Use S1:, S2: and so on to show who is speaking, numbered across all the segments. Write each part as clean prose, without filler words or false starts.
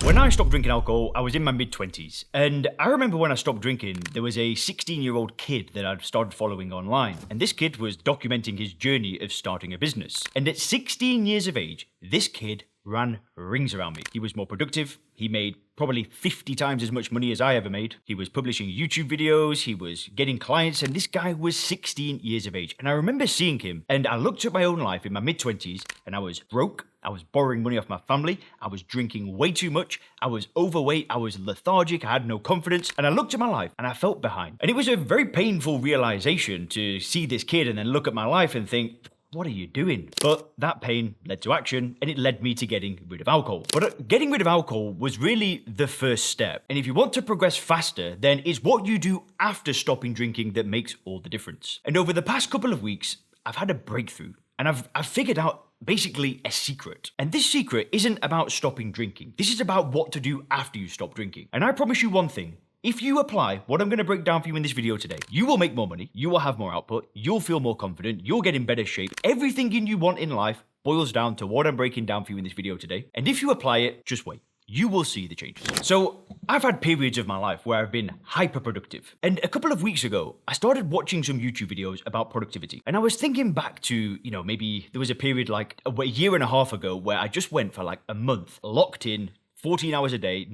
S1: When I stopped drinking alcohol, I was in my mid-20s. And I remember when I stopped drinking, there was a 16-year-old kid that I'd started following online. And this kid was documenting his journey of starting a business. And at 16 years of age, this kid ran rings around me. He was more productive. He made probably 50 times as much money as I ever made. He was publishing YouTube videos. He was getting clients. And this guy was 16 years of age. And I remember seeing him. And I looked at my own life in my mid-20s and I was broke. I was borrowing money off my family. I was drinking way too much. I was overweight. I was lethargic. I had no confidence. And I looked at my life and I felt behind. And it was a very painful realization to see this kid and then look at my life and think, what are you doing? But that pain led to action and it led me to getting rid of alcohol. But getting rid of alcohol was really the first step. And if you want to progress faster, then it's what you do after stopping drinking that makes all the difference. And over the past couple of weeks, I've had a breakthrough and I've figured out basically a secret. And this secret isn't about stopping drinking. This is about what to do after you stop drinking. And I promise you one thing. If you apply what I'm going to break down for you in this video today, you will make more money, you will have more output, you'll feel more confident, you'll get in better shape. Everything you want in life boils down to what I'm breaking down for you in this video today. And if you apply it, just wait. You will see the changes. So I've had periods of my life where I've been hyper productive. And a couple of weeks ago, I started watching some YouTube videos about productivity. And I was thinking back to, maybe there was a period like a year and a half ago where I just went for like a month locked in, 14 hours a day,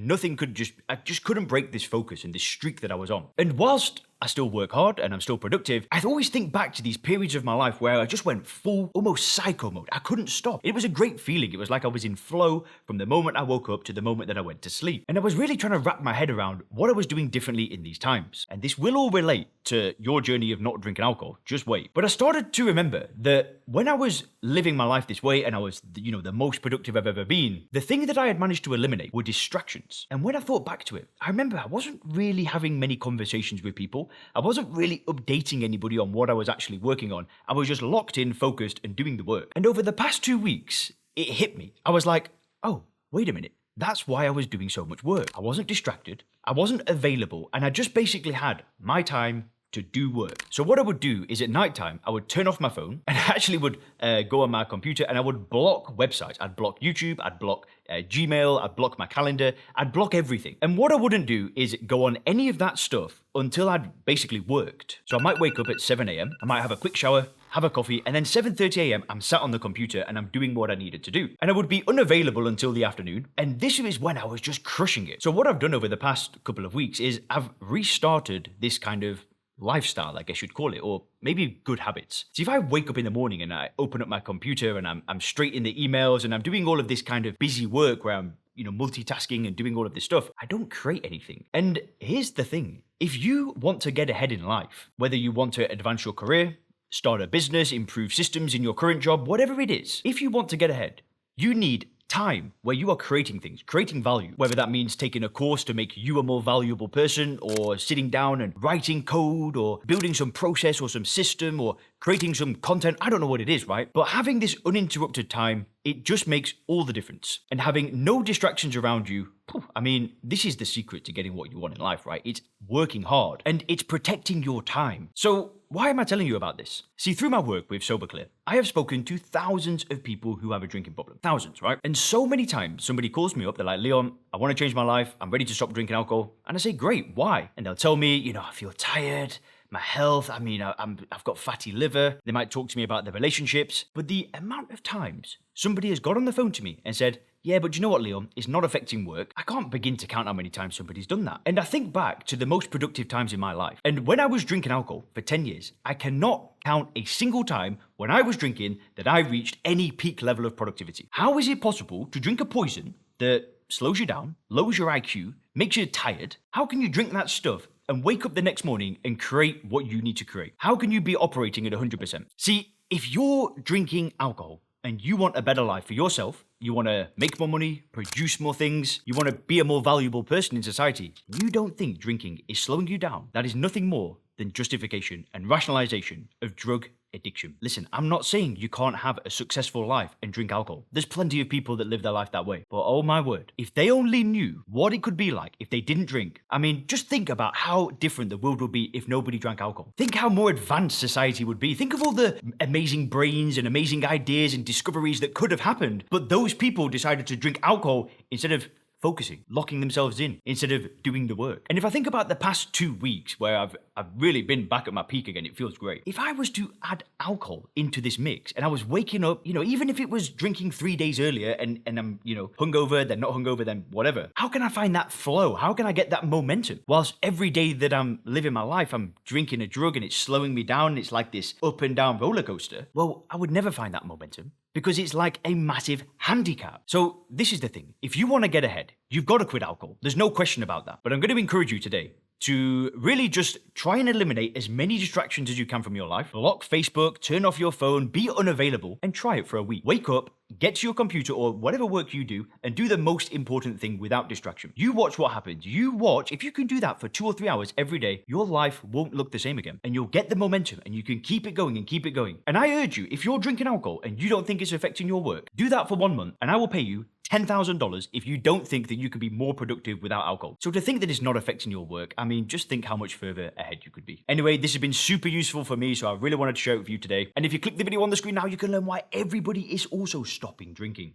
S1: I just couldn't break this focus and this streak that I was on. And whilst I still work hard and I'm still productive, I always think back to these periods of my life where I just went full, almost psycho mode. I couldn't stop. It was a great feeling. It was like I was in flow from the moment I woke up to the moment that I went to sleep. And I was really trying to wrap my head around what I was doing differently in these times. And this will all relate to your journey of not drinking alcohol. Just wait. But I started to remember that when I was living my life this way and I was, the most productive I've ever been, the thing that I had managed to eliminate were distractions. And when I thought back to it, I remember I wasn't really having many conversations with people. I wasn't really updating anybody on what I was actually working on. I was just locked in, focused, and doing the work. And over the past 2 weeks, it hit me. I was like, oh, wait a minute. That's why I was doing so much work. I wasn't distracted. I wasn't available. And I just basically had my time to do work. So what I would do is at nighttime, I would turn off my phone and I actually would go on my computer and I would block websites. I'd block YouTube, I'd block Gmail, I'd block my calendar, I'd block everything. And what I wouldn't do is go on any of that stuff until I'd basically worked. So I might wake up at 7 a.m., I might have a quick shower, have a coffee, and then 7:30 a.m. I'm sat on the computer and I'm doing what I needed to do. And I would be unavailable until the afternoon. And this is when I was just crushing it. So what I've done over the past couple of weeks is I've restarted this kind of lifestyle, I guess you'd call it, or maybe good habits. See, if I wake up in the morning and I open up my computer and I'm straight in the emails and I'm doing all of this kind of busy work where I'm, multitasking and doing all of this stuff, I don't create anything. And here's the thing. If you want to get ahead in life, whether you want to advance your career, start a business, improve systems in your current job, whatever it is, if you want to get ahead, you need time where you are creating things, creating value, whether that means taking a course to make you a more valuable person or sitting down and writing code or building some process or some system or creating some content. I don't know what it is, right? But having this uninterrupted time, it just makes all the difference. And having no distractions around you, this is the secret to getting what you want in life, right? It's working hard and it's protecting your time. So why am I telling you about this? See, through my work with SoberClear, I have spoken to thousands of people who have a drinking problem. Thousands, right? And so many times somebody calls me up, they're like, Leon, I want to change my life. I'm ready to stop drinking alcohol. And I say, great, why? And they'll tell me, I feel tired. My health, I've got fatty liver. They might talk to me about their relationships. But the amount of times somebody has got on the phone to me and said, yeah, but you know what, Leon? It's not affecting work. I can't begin to count how many times somebody's done that. And I think back to the most productive times in my life. And when I was drinking alcohol for 10 years, I cannot count a single time when I was drinking that I reached any peak level of productivity. How is it possible to drink a poison that slows you down, lowers your IQ, makes you tired? How can you drink that stuff and wake up the next morning and create what you need to create? How can you be operating at 100%? See, if you're drinking alcohol and you want a better life for yourself, you want to make more money, produce more things, you want to be a more valuable person in society, you don't think drinking is slowing you down, that is nothing more than justification and rationalization of drug addiction. Listen, I'm not saying you can't have a successful life and drink alcohol. There's plenty of people that live their life that way. But oh my word, if they only knew what it could be like if they didn't drink. Just think about how different the world would be if nobody drank alcohol. Think how more advanced society would be. Think of all the amazing brains and amazing ideas and discoveries that could have happened. But those people decided to drink alcohol instead of focusing, locking themselves in instead of doing the work. And if I think about the past 2 weeks where I've really been back at my peak again, it feels great. If I was to add alcohol into this mix and I was waking up, even if it was drinking 3 days earlier and I'm, hungover, then not hungover, then whatever, how can I find that flow? How can I get that momentum? Whilst every day that I'm living my life, I'm drinking a drug and it's slowing me down. It's like this up and down roller coaster. Well, I would never find that momentum because it's like a massive handicap. So this is the thing. If you want to get ahead, you've got to quit alcohol. There's no question about that. But I'm going to encourage you today to really just try and eliminate as many distractions as you can from your life. Block Facebook, turn off your phone, be unavailable, and try it for a week. Wake up, get to your computer or whatever work you do, and do the most important thing without distraction. You watch what happens. You watch. If you can do that for 2 or 3 hours every day, your life won't look the same again. And you'll get the momentum and you can keep it going and keep it going. And I urge you, if you're drinking alcohol and you don't think it's affecting your work, do that for 1 month and I will pay you $10,000 if you don't think that you can be more productive without alcohol. So to think that it's not affecting your work, just think how much further ahead you could be. Anyway, this has been super useful for me, so I really wanted to share it with you today. And if you click the video on the screen now, you can learn why everybody is also stopping drinking.